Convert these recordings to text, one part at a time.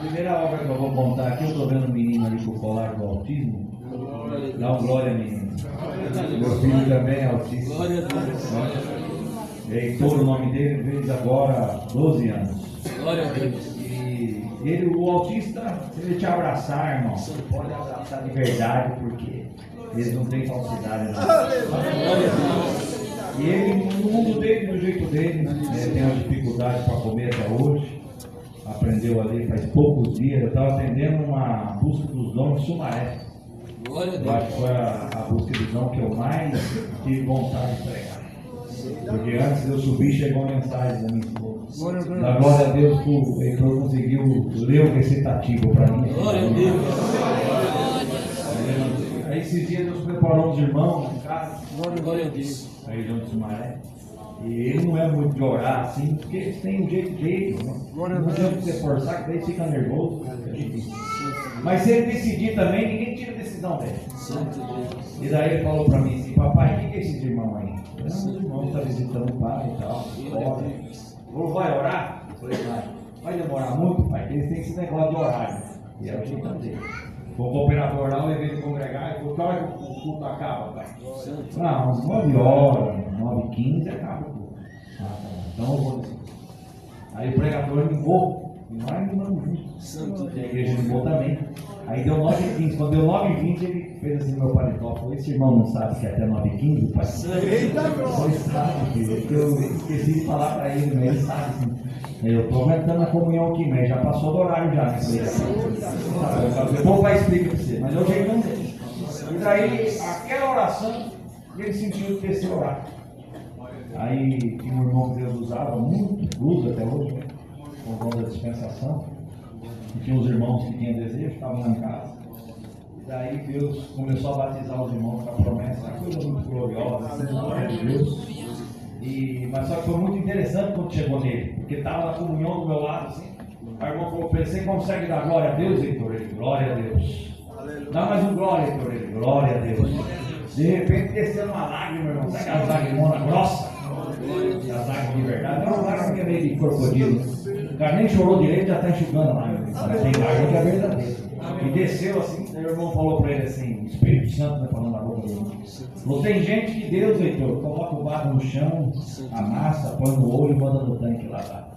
primeira obra que eu vou contar aqui, eu estou vendo um menino ali com o colar do autismo. Dá um glória, menino. Meu filho também é autista. Glória a Deus. Heitor, o nome dele, fez agora 12 anos. Glória a Deus. E ele, o autista, se ele te abraçar, irmão, você pode abraçar de verdade, porque eles não têm falsidade, não. Glória a Deus. E ele, no mundo dele, no jeito dele, tem uma dificuldade para comer até hoje. Aprendeu ali faz poucos dias. Eu estava atendendo uma busca dos dons em Sumaré. Glória a Eu Deus. acho que foi a busca dos dons que eu mais tive vontade de pregar. Porque antes de eu subir, chegou uma mensagem da minha esposa. Da glória a Deus que o Heitor conseguiu ler o recitativo para mim. Glória a Deus. Aí esses dias nós preparamos os irmãos em casa. Glória a Deus. Aí João de Sumaré. E ele não é muito de orar assim, porque eles têm um jeito dele, né? Não adianta você forçar, que daí fica nervoso. Mas se ele decidir também, ninguém tira a decisão dele. Santo Deus. E daí ele falou para mim assim: papai, o que é esses irmãos aí? Eu falei: não, os irmãos estão visitando o pai e tal. Falou: vai orar? Eu falei: vai demorar muito, pai, porque eles têm esse negócio de horário. E é o jeito dele. Vou para o operador lá, levei ele congregar e falou: que hora que o culto acaba, pai? Não, umas 9 horas, 9h15 acaba o culto. Ah, tá. Então eu vou dizer. Aí o pregador ligou, e nós animamos juntos. Santo E a igreja ligou também. Aí deu 9h15. Quando deu 9h20, ele fez assim no meu paletó. Falou: esse irmão não sabe que é até 9h15, pai? Ele sabe, filho. Porque eu esqueci de falar para ele, mas ele sabe. Assim. Eu estou aumentando a comunhão aqui, mas já passou do horário já. O povo vai explicar para você, mas é o jeito não dele. E daí, aquela oração, ele sentiu que esse orar. Aí tinha um irmão que Deus usava muito, usa até hoje, né? Com o dom da dispensação. E tinha uns irmãos que tinham desejo, estavam lá em casa. E daí Deus começou a batizar os irmãos com a promessa, uma coisa muito gloriosa, assim, glória de Deus. Mas só que foi muito interessante quando chegou nele, porque estava na comunhão do meu lado, assim. Aí o irmão falou: você consegue dar glória a Deus, Heitor? Ele: glória a Deus. Dá mais um glória, Heitor. Ele: glória a Deus. De repente desceu uma lágrima, irmão, sabe aquela lagrimona grossa? As lágrimas de verdade, é uma lágrima que é meio de crocodilo. O cara nem chorou direito, já está enxugando a lágrima. Tem lágrima que é verdadeira. E desceu assim, aí o irmão falou para ele assim: o Espírito Santo, né, falando na boca dele. Não tem gente que Deus, Heitor, coloca o barro no chão, amassa, põe no olho e manda no tanque lavar.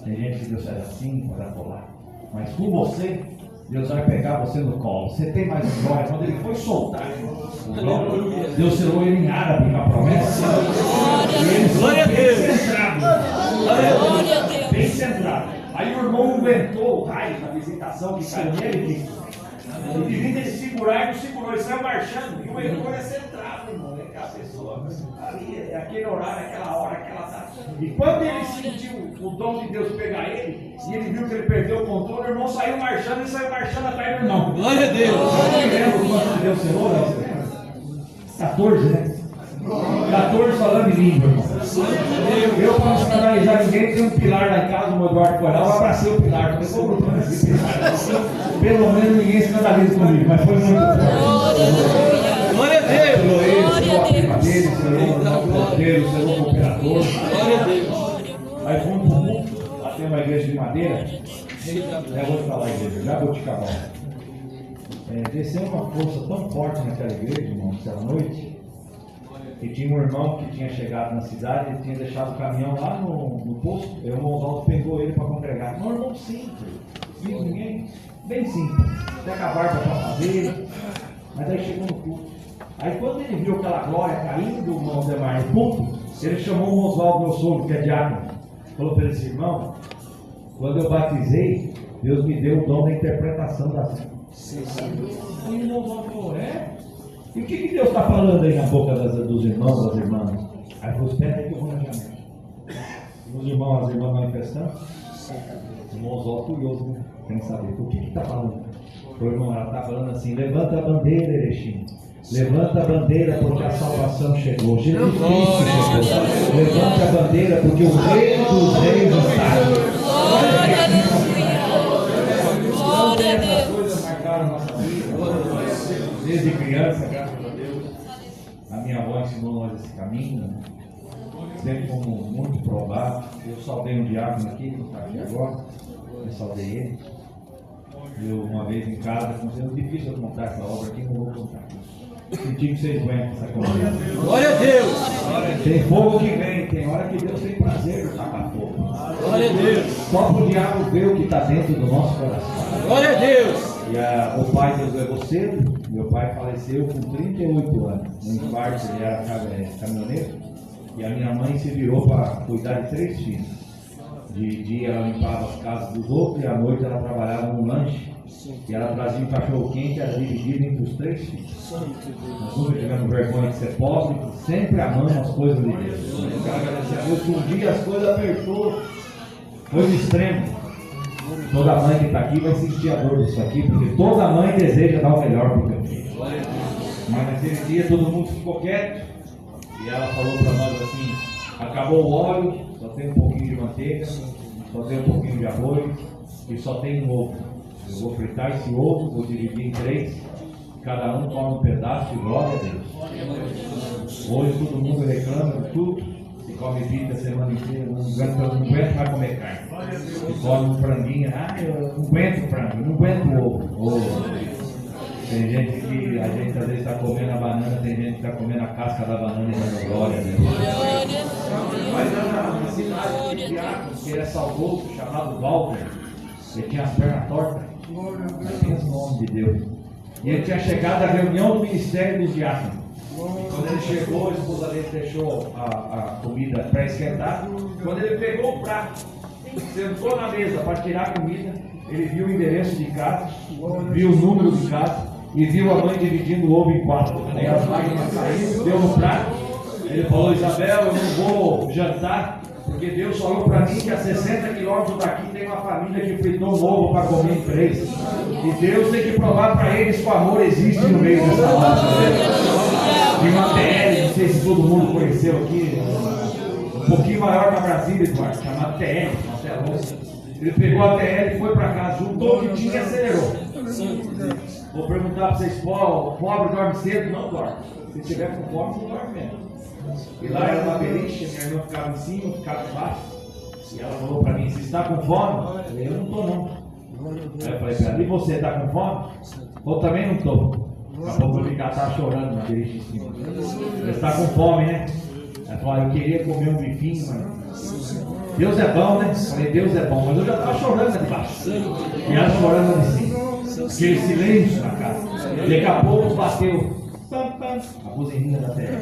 Tem gente que Deus faz assim, para colar. Mas com você, Deus vai pegar você no colo. Você tem mais glória. Quando ele foi soltar, Deus selou ele em árabe na promessa. Glória a Deus. Bem centrado. Aí o irmão inventou o raio da visitação que caiu nele. E de vir ele segurar, ele não segurou, ele saiu marchando. E o Heitor é centrado, irmão. É aquela pessoa ali, é aquele horário, aquela hora, aquela data. E quando ele sentiu o dom de Deus pegar ele, e ele viu que ele perdeu o controle, o irmão saiu marchando e saiu marchando atrás do irmão. Glória a Deus. Eu não lembro quanto Deus selou, né? 14, né? 14 falando em língua, irmão. Eu, para não escandalizar ninguém, tem um pilar lá em casa, o meu Eduardo foi lá, eu abracei o pilar. Falei: vou botar esse pilar. Pelo menos ninguém escandaliza comigo, mas foi muito forte. Glória a Deus. Selou a prima dele, selou o porteiro, selou o cooperador. Glória a Deus. Aí fomos para o mundo, lá tem uma igreja de madeira. Já vou te falar a igreja, já vou te acabar. Desceu uma força tão forte naquela igreja, irmão, naquela noite. E tinha um irmão que tinha chegado na cidade, ele tinha deixado o caminhão lá no posto. Aí o irmão Oswaldo pegou ele para congregar. Um irmão simples, ninguém, bem simples. Até com a barba para fazer, mas aí chegou no culto. Aí quando ele viu aquela glória caindo, o irmão Demar no culto, ele chamou o Oswaldo, meu sogro, que é diácono. Falou para esse irmão: quando eu batizei, Deus me deu o dom da interpretação das línguas. Aí o irmão Oswaldo falou: e o que Deus está falando aí na boca dos irmãos, das irmãs? Aí falou: espera aí que eu vou na janela. Os irmãos, as irmãs manifestando. O irmão Oswaldo curioso, né? Quem saber o que está falando? O irmão, ela está falando assim: levanta a bandeira, Erechim. Levanta a bandeira porque a salvação chegou. Jesus Cristo chegou. Levanta a bandeira porque o Rei dos Reis está. Glória a Deus. Glória a Deus. Essas coisas marcaram a nossa vida. Desde criança, graças a Deus, a minha avó ensinou nós esse caminho, né? Sempre como muito provável. Eu saudei um diácono aqui, que está aqui agora, eu saudei ele. Eu, uma vez em casa, considerando difícil eu contar essa obra aqui, não vou contar. Senti que vocês aguentam essa coisa. Glória a Deus. Tem fogo que vem, tem hora que Deus tem prazer em tacar fogo. Glória a Deus. Só para o diabo ver o que está dentro do nosso coração. Glória a Deus. E o pai Deus levou cedo. Meu pai faleceu com 38 anos. No infarto, ele era caminhoneiro. E a minha mãe se virou para cuidar de 3 filhos. De dia ela limpava as casas dos outros e à noite ela trabalhava no lanche. E ela trazia um cachorro quente, era dividido entre os 3 filhos. Nós nunca tivemos vergonha de ser pobre, sempre amamos as coisas de Deus. Eu quero agradecer a Deus que um dia as coisas apertou, foi no extremo. Toda mãe que está aqui vai sentir a dor disso aqui, porque toda mãe deseja dar o melhor para o teu filho. Mas naquele dia todo mundo ficou quieto e ela falou para nós assim: acabou o óleo, só tem um pouquinho de manteiga, só tem um pouquinho de arroz e só tem um ovo. Eu vou fritar esse ovo, vou dividir em 3, cada um come um pedaço e glória a Deus. Hoje todo mundo reclama de tudo, e come vida a semana inteira, não aguento mais comer carne. E come um franguinho, eu não aguento frango, eu não aguento ovo. Tem gente que a gente às vezes está comendo a banana, tem gente que está comendo a casca da banana e dando glória a Deus. Mas na cidade de Diáconos, que era saudoso, chamado Walter, ele tinha as pernas tortas. Pensa no nome de Deus. E ele tinha chegado à reunião do ministério dos diáconos. Quando ele chegou, a esposa dele deixou a comida pré-esquentada. Quando ele pegou o prato, sentou na mesa para tirar a comida, ele viu o endereço de casa, viu o número de casa e viu a mãe dividindo o ovo em 4. Aí as lágrimas saíram, deu no prato. Ele falou: Isabel, eu não vou jantar, porque Deus falou para mim que a 60 quilômetros daqui tem uma família que fritou um ovo para comer em 3. E Deus tem que provar para eles que o amor existe no meio dessa raça. Tem uma TL, não sei se todo mundo conheceu aqui, um pouquinho maior na Brasília, Eduardo, chamada TL. Ele pegou a TL, foi para casa, juntou o que tinha e acelerou. Vou perguntar para vocês: pobre dorme cedo? Não dorme. Se estiver com fome, não dorme mesmo. E lá era uma beliche, minha irmã ficava em cima, eu ficava embaixo. E ela falou para mim: você está com fome? Eu falei: eu não estou não. Aí eu falei para ela: e você está com fome? Eu também não estou. Daqui a pouco eu vi que ela estava chorando na beliche em cima. Você está com fome, né? Ela falou: eu queria comer um bifinho, mas Deus é bom, né? Eu falei: Deus é bom, mas eu já estava chorando ali embaixo. E ela chorando ali em cima. Aquele silêncio na casa. Daqui a pouco bateu a buzininha da terra.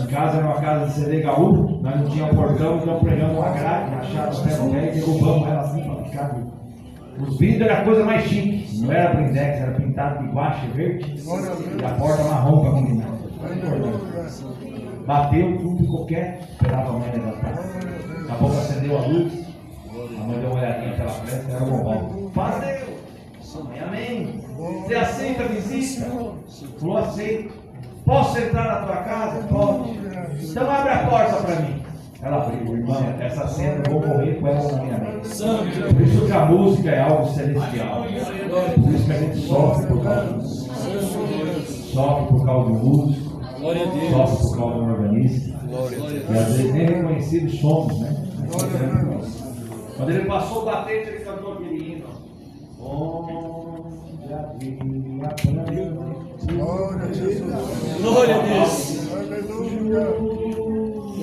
Em casa era uma casa de CDHU, nós não tínhamos portão, então pregamos uma grade, acharam o ferro velho e derrubamos ela assim para ficar. Os vidros era a coisa mais chique, não era blindex, era pintado de guache verde e a porta marrom para combinar. Bateu, tudo ficou quieto, esperava a mãe levantar. Daqui a pouco acendeu a luz, a mãe deu uma olhadinha pela frente, era o bombom. Paz Deus! Amém. Você aceita a visita? Falou: aceito. Posso entrar na tua casa? Pode. Então abre a porta para mim. Ela abriu: irmão, essa cena eu vou morrer com ela na minha mente. Por isso que a música é algo celestial. Por isso que a gente sofre por causa do músico. Sofre por causa do músico. Sofre por causa do organista. E às vezes nem reconhecidos somos, né? Quando ele passou o batente, ele cantou aquele hino. Glória a Deus.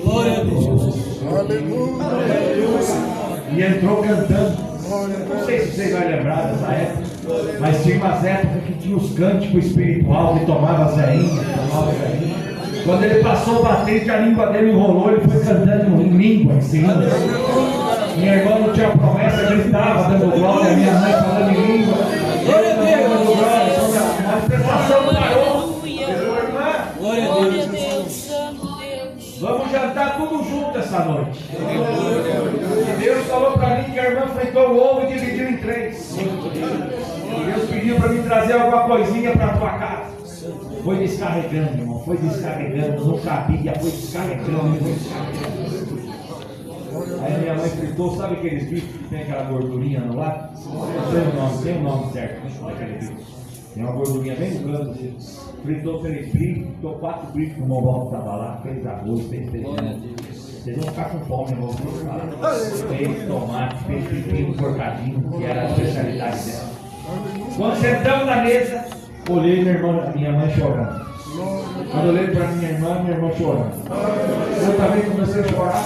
Glória a Deus. E entrou cantando. Não sei se vocês vão lembrar dessa época, mas tinha umas épocas que tinha os cânticos espiritual que tomava zerinha. Quando ele passou o batente, a língua dele enrolou, ele foi cantando em língua em cima. Minha irmã não tinha promessa, gritava dando glória, minha mãe falando em língua. Glória a Deus. A manifestação parou. Glória a Deus. Vamos jantar tudo junto essa noite. E Deus falou para mim que a irmã fritou o ovo e dividiu em 3. E Deus pediu para mim trazer alguma coisinha para a tua casa. Foi descarregando, irmão. Foi descarregando. Não cabia, foi descarregando. Aí minha mãe fritou, sabe aqueles bifes que tem aquela gordurinha no lado? Tem um nome certo daquele bife. Tem uma gordurinha bem no canto assim. Fritou 3 bifes, fritou 4 bifes no mobile que estava lá, fez arroz, fez feijão. Vocês vão ficar com fome, irmão. Fez tomate, fez pepino cortadinho, que era a especialidade dela. Quando sentamos na mesa, olhei minha mãe chorando. Quando eu olhei para minha irmã chorando. Eu também comecei a chorar.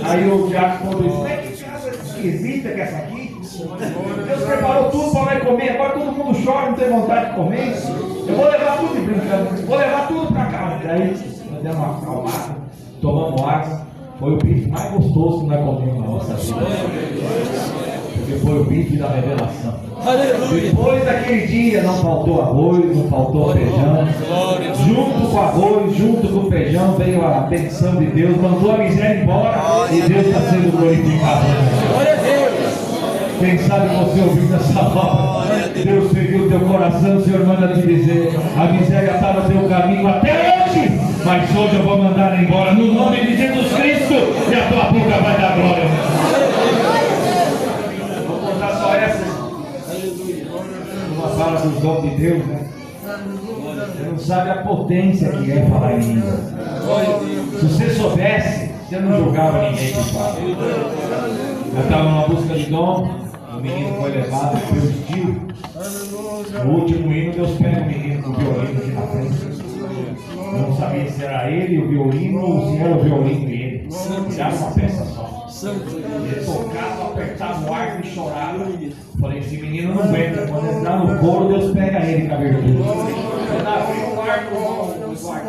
Aí o diácono falou isso: mas que casa esquisita que é essa aqui? Deus preparou tudo para nós comer, agora todo mundo chora, não tem vontade de comer. Eu vou levar tudo, brincando, vou levar tudo para casa. Daí nós demos uma acalmada, tomamos água. Foi o bife mais gostoso que nós comemos na nossa vida. Porque foi o bife da revelação. Depois daquele dia não faltou arroz, não faltou feijão. Junto com o arroz, junto com o feijão, veio a benção de Deus, mandou a miséria embora e Deus está sendo glorificado. Glória a Deus. Quem sabe você ouvindo essa palavra, Deus serviu o teu coração, o Senhor manda te dizer: a miséria está no teu caminho até hoje, mas hoje eu vou mandar ela embora no nome de Jesus Cristo e a tua boca vai dar glória. Vou contar só essa. Uma fala dos dons de Deus, né? Você não sabe a potência que é falar em língua. Se você soubesse, você não julgava ninguém que fala. Eu estava numa busca de dom, o menino foi levado pelos tios. No último hino, Deus pega o menino com o violino aqui na frente. Eu não sabia se era ele o violino ou se era o violino e ele. Tiraram uma peça só. Ele tocava, apertava o arco e chorava. Falei: esse menino não aguenta. Quando entrar no coro, Deus pega ele com a virtude. Quando abriu o arco,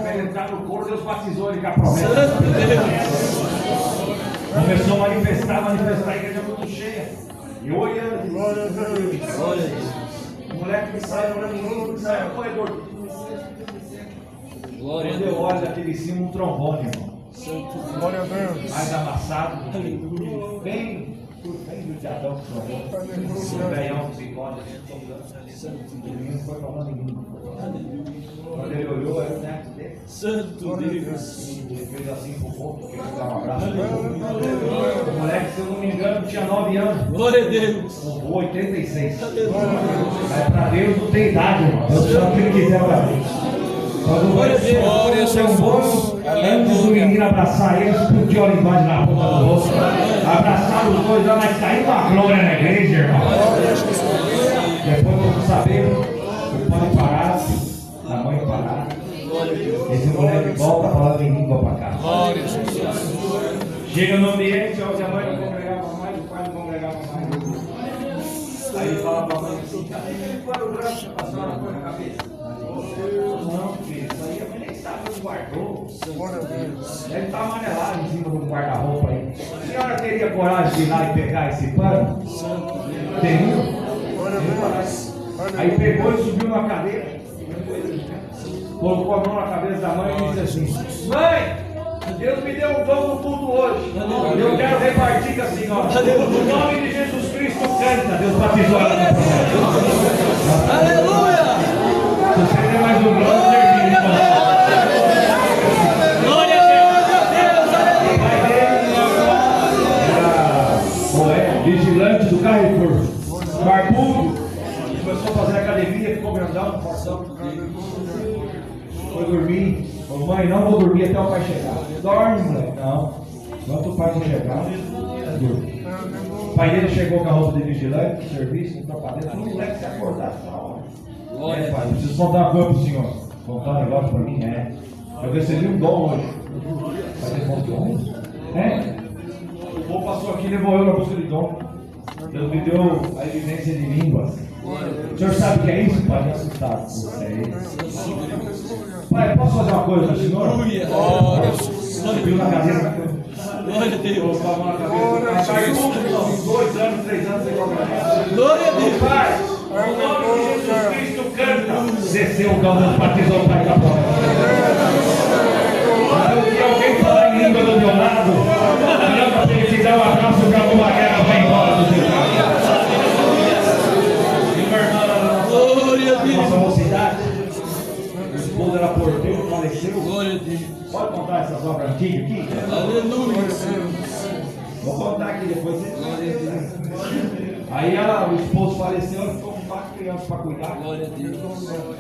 para ele entrar no coro, Deus batizou ele com a promessa. Começou a manifestar, a igreja muito cheia. E olhando, glória a Deus. O moleque que sai no corredor. Glória a Quando Deus. eu olho daquele cima, um trombone, irmão. Glória a Deus. Mais amassado, bem judiadão que trombone. Velhão de bigode. O menino foi falando em língua. Quando ele olhou, era o neto dele. Santo Deus. Ele fez assim pro povo, porque ele dá um abraço. O moleque, se eu não me engano, tinha 9 anos. Glória a Deus. Com 86. Mas para Deus não tem idade, irmão. Deus sabe o que ele quiser para mim. Quando Glória a Deus. Glória a Deus. Antes do menino abraçar ele, explodiu a linguagem na boca do outro. Abraçaram os dois, vai cair uma glória na igreja, irmão. Depois vamos saber, o pai parado, a mãe parada. Esse moleque volta falando em língua para cá. Chega no ambiente onde a mãe não congregava mais, o pai não congregava mais. Aí ele fala para a mãe assim: qual o branco que a senhora põe na cabeça? Não, filho, isso aí a mãe nem sabe onde guardou. Deve estar amarelado em cima do guarda-roupa aí. A senhora teria coragem de ir lá e pegar esse pano? Teria? Aí pegou e subiu na cadeira, colocou a mão na cabeça da mãe e disse assim: mãe, Deus me deu um dom no culto hoje. Eu quero repartir com a senhora. No nome de Jesus Cristo, canta. Deus batizou ela na promessa. Aleluia. Se você tem mais um glória, termine. Glória a Deus. Aleluia. Vigilante do Carrefour. Barbudo. Começou a fazer academia, ficou grandão, forção. Foi dormir. Falou: mãe, não vou dormir até o pai chegar. Dorme, moleque. Não. Enquanto o pai não chegar, dorme. O pai dele chegou com a roupa de vigilante, de serviço, entrou para dentro. O moleque se acordar, pai, preciso contar uma coisa para o senhor. Contar um negócio para mim, eu recebi um dom hoje. Vai ter bom dom? O povo passou aqui e levou eu na busca de dom. Deus me deu a evidência de línguas. O senhor sabe o que é isso, pai? Assustado com vocês. Pai, posso fazer uma coisa para o senhor? Subiu na cadeira. Glória a Deus. Colocou a mão na cabeça. Caiu 2 anos, 3 anos sem qualquer. Glória a Deus. Pai, o nome de Jesus Cristo canta. Desceu o dom, Deus batizou o pai da promessa. Então, se alguém falar em língua do meu lado, olhando para ele te dar um abraço para uma guerra, vai embora do seu carro. Glória a Deus. Nossa mocidade, o esposo era porteiro, faleceu. Glória a Deus. Pode contar essas obras antigas aqui? Aleluia. Vou contar aqui depois. Aí o esposo faleceu, ela ficou com 4 crianças para cuidar. Glória a Deus.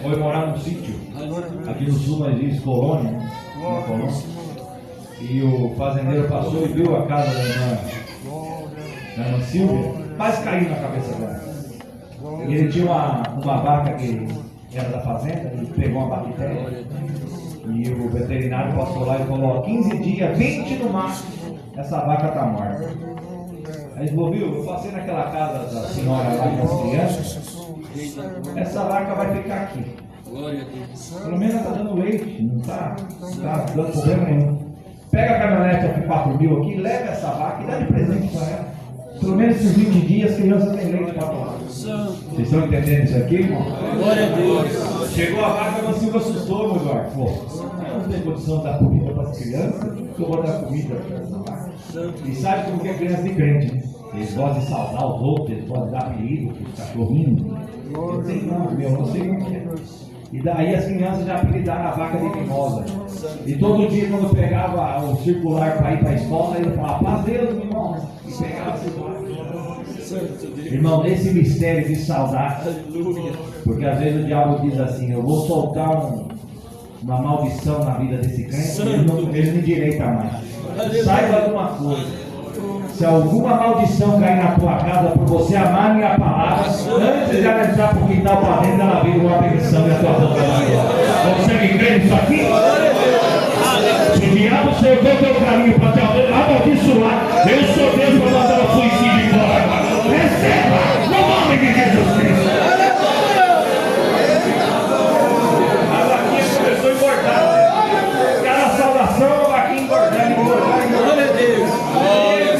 Foi morar num sítio. Aqui no sul nós diz colônia, né? Uma colônia. E o fazendeiro passou e viu a casa da irmã Silvia, quase caiu na cabeça dela. Ele tinha uma vaca que era da fazenda, ele pegou uma bactéria e o veterinário passou lá e falou: 15 dias, 20 no máximo, essa vaca está morta. Aí ele falou: viu, eu passei naquela casa da senhora lá com as crianças, essa vaca vai ficar aqui. Glória a Deus. Pelo menos ela está dando leite, não está dando problema nenhum. Pega a caminhonete aqui 4.000 aqui, leva essa vaca e dá de presente para ela. Pelo menos esses 20 dias as crianças têm leite para tomar. Vocês estão entendendo isso aqui, irmão? Glória a Deus. Chegou a vaca, mas Silva assustou, meu Eduardo. Pô, eu não tenho condição de dar comida para as crianças, eu vou dar comida para essa vaca. E sabe como que é criança de crente, né? Eles gostam de saudar os outros, eles gostam de dar apelido para os cachorrinhos. Eu sei não, meu, não sei como é. E daí as crianças já apelidaram a vaca de mimosa. E todo dia, quando pegava o circular para ir para a escola, ele falava: paz Deus, mimosa. E pegava o circular. Irmão, nesse mistério de saudade, porque às vezes o diabo diz assim: eu vou soltar uma maldição na vida desse crente, ele não endireita mais. Saiba de uma coisa: se alguma maldição cair na tua casa por você amar minha palavra, antes de ela entrar para o quintal para dentro, ela vira uma bendição na tua boca. Você me crê nisso aqui? Se o diabo cercou teu caminho para te amaldiçoar, eu sou Deus para mandar o suicídio embora. Receba no nome de Jesus Cristo. A vaquinha começou a engordar. Cada saudação, a vaquinha engordando. Glória a Deus.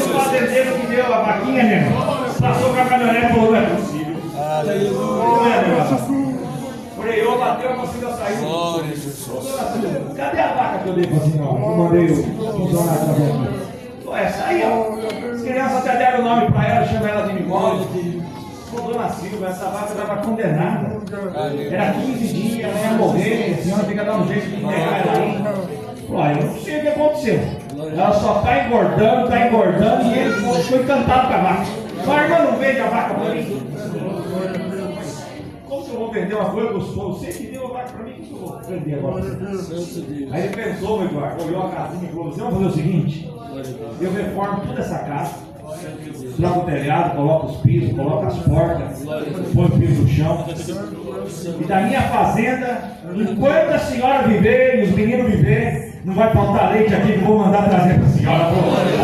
O fazendeiro que deu a vaquinha, meu irmão, passou com a caminhonete e falou: não é possível. Não é, meu irmão. Freou, bateu, a consiga sair. Glória a Jesus. Cadê a vaca que eu dei para a senhora? Eu mandei o funcionário trazer aqui. Ué, essa aí, ó. As crianças até deram o nome para ela, chamam ela de mimosa. Pô, dona Silva, essa vaca estava condenada. Era 15 dias, ela ia morrer, a senhora tem que dar um jeito de pegar ela aí. Ué, eu não sei o que aconteceu. Ela só está engordando e ele ficou encantado com a vaca. Mas irmã, não vende a vaca para mim? Como que eu vou vender uma coisa gostosa? Você que deu a vaca para mim, que eu vou vender agora? Aí ele pensou, meu Eduardo, olhou a casinha e falou: você vai fazer o seguinte, eu reformo toda essa casa, troco o telhado, coloco os pisos, coloco as portas, põe o piso no chão. E da minha fazenda, enquanto a senhora viver e os meninos viver, não vai faltar leite aqui que eu vou mandar trazer para a senhora.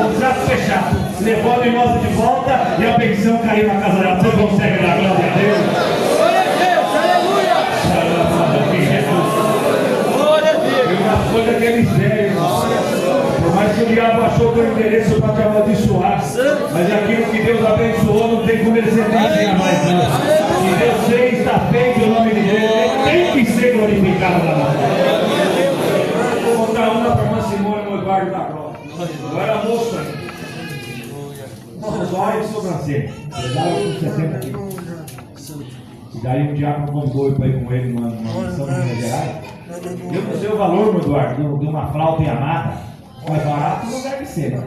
Contrato fechado. Levou a mimosa de volta e a pensão caiu na casa dela. Você consegue dar glória a Deus? Glória a Deus. Aleluia. Glória a Deus. Eu já fui daquele sério. Por mais que o diabo achou que o endereço para te amaldiçoar, mas aquilo que Deus abençoou não tem como ele sentenciar mais não. Se Deus fez, está feito o nome de Deus, tem que ser glorificado na mão. Vou contar uma para a irmã Simone no Eduardo da Prova. Eu era moço ainda. Nossos olhos e sobrancelha. Eu dava com 60 quilos. E daí o diabo convidou para ir com ele numa missão em Minas Gerais. Eu não sei o valor, meu Eduardo, de uma flauta em amada. Mas barato não deve ser, né?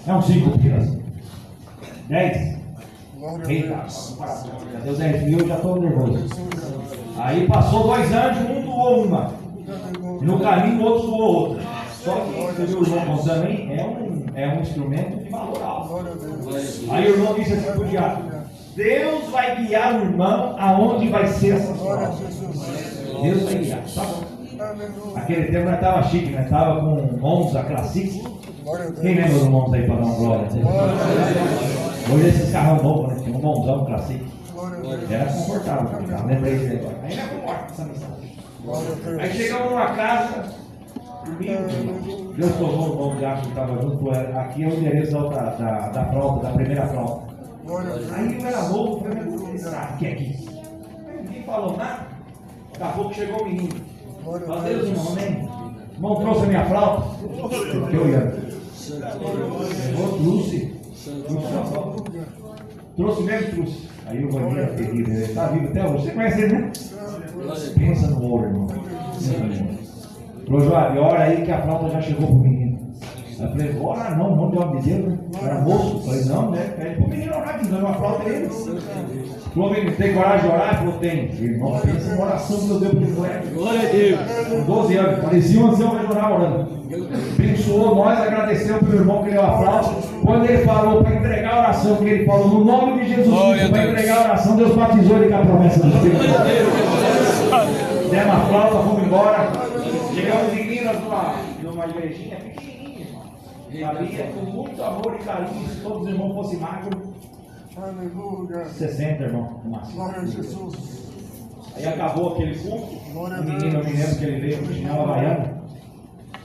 É uns 5 pilas. 10? Eita, já deu 10 mil, eu já estou nervoso. Aí passou 2 anos, um doou uma. E no caminho o outro doou outra. Só que, você viu o irmão contando aí, é um instrumento de valor alto. Aí o irmão disse assim para o diabo: Deus vai guiar o irmão aonde vai ser essa flauta. Deus vai guiar, tá bom. Aquele tempo nós estava chique, nós estava com um Monza Classic. Quem lembra do Monza aí para dar uma glória? Hoje esses carros novos, né? Tinha um Monzão Classic. Era confortável, tá? Lembrei desse negócio. Aí não é confortável essa missão. Aí chegamos numa casa, domingo, Deus tomou o nome de acho que estava junto. Aqui é o endereço da frauta, da primeira frauta. Aí eu era novo, falei: mas sabe o que é aqui? Ninguém falou nada. Daqui a pouco chegou o menino. Mas Deus, irmão, amém. O irmão trouxe a minha flauta. Fiquei olhando. Trouxe a flauta. Trouxe mesmo, trouxe. Aí o banheiro era terrível. Ele está vivo até hoje. Você conhece ele, né? Pensa no ouro, irmão. Falou: Joab, ora aí que a flauta já chegou pro menino. Aí eu falei, ora não, nome de homem de Deus, né? Era moço. Eu falei, não, né? Aí o menino orar, que ganhou uma flauta dele. Falou, menino, tem coragem de orar? Ele falou, tem. Irmão, pensa uma oração que eu dei para o moleque. Glória a Deus. Com 12 anos, parecia um ancião vai orar orando. Abençoou nós, agradeceu pelo irmão que deu a flauta. Quando ele falou para entregar a oração, que ele falou, no nome de Jesus Cristo, para entregar a oração, Deus batizou ele com a promessa do Espírito. Demos a flauta, fomos embora. Chegamos em Minas numa igrejinha pequenininha, irmão. Sabia, com muito amor e carinho, se todos os irmãos fossem magros. Aleluia. 60, irmão. Glória a Jesus. Aí acabou aquele culto. O menino, eu me lembro que ele veio com o chinelo havaiano.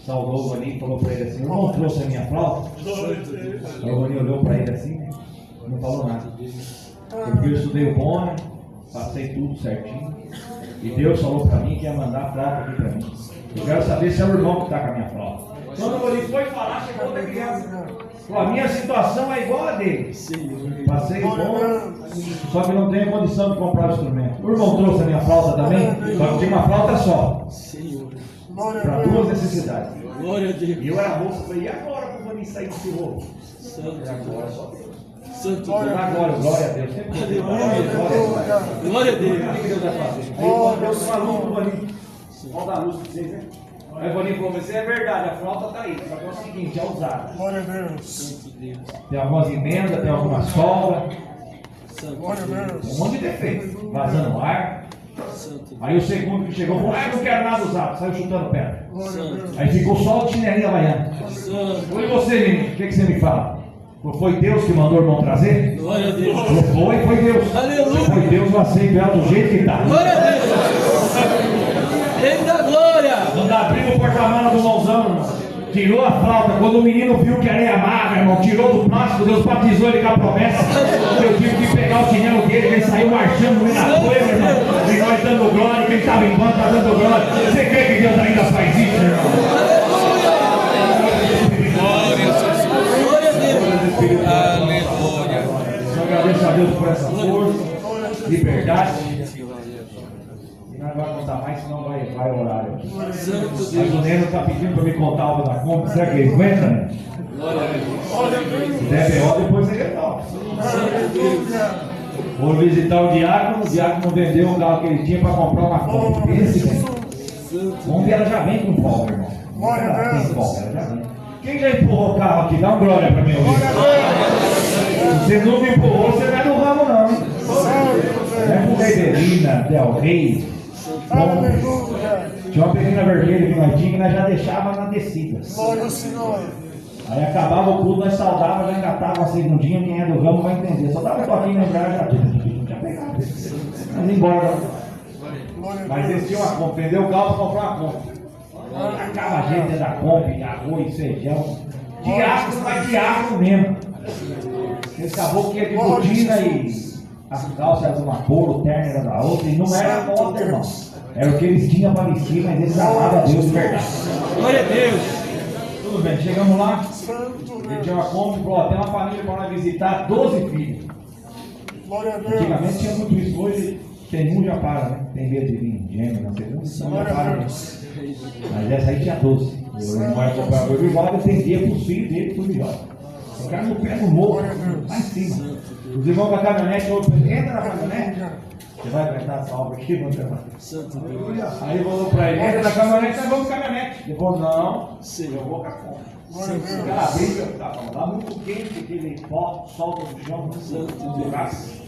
Saudou o Rony e falou para ele assim: o irmão trouxe a minha flauta? Aí o Rony olhou para ele assim, né? Não falou nada. Porque eu estudei o Bona, passei tudo certinho. E Deus falou para mim que ia mandar a flauta aqui para mim. Eu quero saber se é o irmão que está com a minha flauta. Quando o Rony foi falar, chegou outra criança. A minha situação é igual a dele. Passei o Bona, só que não tenho condição de comprar o instrumento. O irmão trouxe a minha flauta também, só que tinha uma flauta só. Para duas necessidades. Glória a Deus. E eu era moço, falei, e agora como eu vou sair desse rolo? Santo. E agora só Deus. Santo. Agora, glória a Deus. Sempre Glória a Deus. O que Deus vai fazer? Aí Deus falou pro Vaninho. Vamos dar a luz para vocês, né? Aí o Vaninho falou, mas é verdade, a flauta está aí. Só que é o seguinte, é usada. Glória a Deus. Santo Deus. Tem algumas emendas, tem alguma sobra, Glória a um Deus. monte de defeito. Vazando ar. Santo. Aí o segundo que chegou falou, eu não quero nada usado. Saiu chutando pedra. Glória a Deus. Aí ficou só o chinelinho havaiano. Santo. E você, menino, o que você me fala? Foi Deus que mandou o irmão trazer? Glória a Deus. Não foi Deus. Aleluia. Foi Deus, eu aceito ela do jeito que está. Glória a Deus. Eita glória. Quando abriu o porta-mala do mãozão, irmão, tirou a flauta. Quando o menino viu que era amarga, irmão, tirou do plástico, Deus batizou ele com a promessa. Eu tive que pegar o chinelo dele, ele saiu marchando no meio da coisa, irmão. E nós dando glória, quem estava em banco está dando glória. Você crê que Deus ainda faz isso, irmão? Glória a Deus. Aleluia. Eu agradeço a Deus por essa força, liberdade. E não vai contar mais, senão vai horário aqui. Santo Mas o Deus. Neno está pedindo para me contar algo da compra. Será que ele aguenta, né? Glória a Deus. Se der B.O., depois ele resolve. Vou visitar o diácono vendeu um carro que ele tinha para comprar uma compra. Esse, né? Onde ela já vem com folga, irmão. Ela tem folga, ela já vem. Quem já empurrou o carro aqui? Dá um glória para mim. Se você não me empurrou, você não é do ramo, não. Hein? É com Beidelina, Del Rey. Tinha uma pequena vermelha que nós tínhamos que nós já deixava na descida. Glória ao Senhor. Aí acabava o culto, nós saudava, já engatava uma segundinha, quem é do ramo vai entender. Só dava um toquinho lembrar, já pegava. Mas embora. Mas eles tinham uma compra, vendeu o carro para comprar uma compra. Acaba a gente dentro da compra, arroz, feijão. Diácono, mas diácono mesmo. Esse caboclo que ia de botina e as calças eram de uma cor, o terno era da outra, e não era moda, irmão. Era o que eles tinham para vestir, mas eles amavam a Deus de verdade. Glória a Deus. Tudo bem, chegamos lá, ele tinha uma compra e falou, ó, tem uma família para nós visitar, 12 filhos. Glória a Deus. Antigamente tinha muito isso, hoje tem um já para, né? Tem medo de vir gêmeo, não sei como, então já para. Né? Mas essa aí tinha 12. O irmão era comprador de volta, atendia para os filhos dele por melhor. O cara no pé do morro, lá em cima. Os irmãos da caminhonete, entra na caminhonete. Você vai aguentar essa obra aqui, vamos levar. Santo Deus. Aí falou para ele, entra na caminhonete, nós vamos com a caminhonete. Ele falou, não, Sim. eu vou com a compra. Glória a O Deus. cara abriu, tá muito quente, aquele pó, solta no chão, no braço.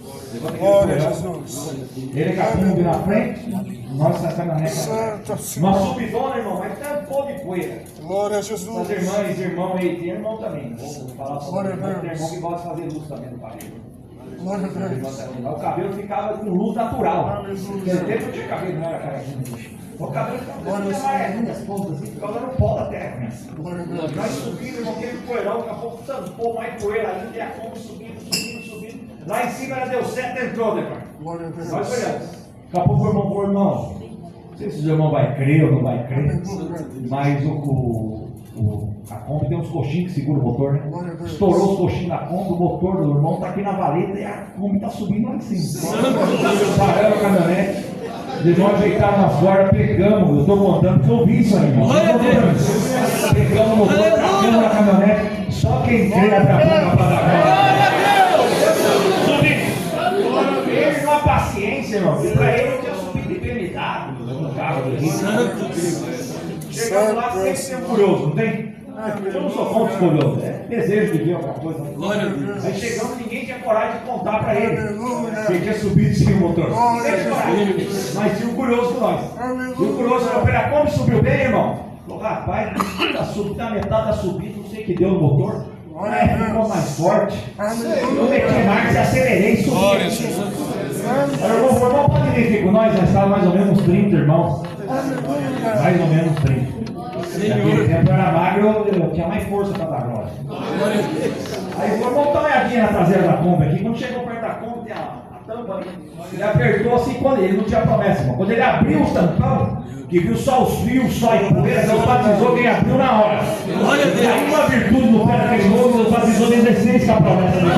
Glória a Jesus. Ele capumbi na frente, nós na caminhonete. Santo Uma Senhor. subidona, irmão, mas tá um pó de poeira. Glória a As Jesus. irmãs, irmão aí, tem irmão também. Vou falar sobre Glória a tem Deus. irmão que gosta de fazer luz também no cabelo. Glória a Deus. O cabelo ficava com luz natural. Aleluia. Porque tempo não tinha cabelo, não era carequinha. O cabelo ficava Glória a amarelinho, as pontas assim, por causa do pó da terra. Né? Glória a Deus. Nós subindo, irmão, aquele poeirão, daqui a pouco tampou mais poeira ainda, e a Kombi subindo. Lá em cima ela deu certo, entrou, né, pai? Glória a Deus. Nós olhamos. Daqui a pouco o irmão falou, irmão, não sei se o irmão vai crer ou não vai crer, mas a Kombi tem uns coxinhos que seguram o motor, né? Glória a Deus. Estourou os coxinhos da Kombi, o motor do irmão está aqui na valeta e a Kombi está subindo lá em cima. Paramos a caminhonete. Os irmãos ajeitaram as cordas, pegamos, eu estou contando, porque eu ouvi isso aí, irmão. Glória a Deus. Pegamos o motor, tacamos na caminhonete, só quem crê abre a boca para dar glória. Subi. Ele com a paciência, irmão, que para ele eu tinha subido de BMW no carro do Rio. Chegando lá, sempre tem um curioso, não tem? Eu não sou contra os curiosos, é desejo de ver alguma coisa. Glória a Deus. Aí chegamos, ninguém tinha coragem de contar para ele. Ele tinha subido sem o motor. Mas tinha um curioso com nós. E o curioso falou: pera, como subiu bem, irmão? Falou: rapaz, tá metade da subida, não sei o que deu no motor. Ficou mais forte. Eu meti marcha e acelerei e subi. Glória a Deus. O irmão pode vir aqui com nós, nós estávamos mais ou menos 30 irmãos. Mais ou menos 30. Naquele tempo eu era magro, eu tinha mais força para dar glória. Aí vou botar uma olhadinha na traseira da Kombi aqui. Quando chegou perto da Kombi, tem a tampa ali. Ele apertou assim, quando ele não tinha promessa, irmão. Quando ele abriu o tampão, que viu só os fios, só a poeira, Deus batizou quem abriu na hora. Glória a Deus. Aí uma virtude no pé daquele novo, Deus batizou desde a essência com a promessa dele.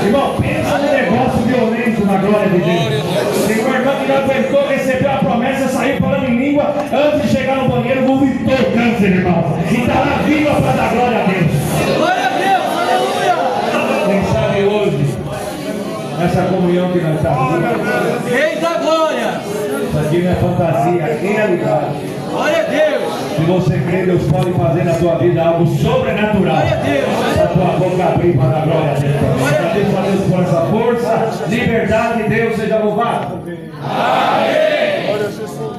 Irmão, pensa num negócio violento na glória de Deus. Tem um irmão que não aguentou, recebeu a promessa, saiu falando em língua, antes de chegar no banheiro, vomitou o câncer, irmão. E está lá viva para dar glória a Deus. Glória a Deus. Aleluia. Quem sabe hoje, nessa comunhão que nós estamos, Rei da glória. isso aqui não é fantasia, é realidade. Glória a Deus. Se você crê, Deus pode fazer na tua vida algo sobrenatural. Glória a Deus. A tua boca abrir para dar glória a Deus. Agradeço a Deus por essa força, liberdade, Deus seja louvado. Glória a Jesus.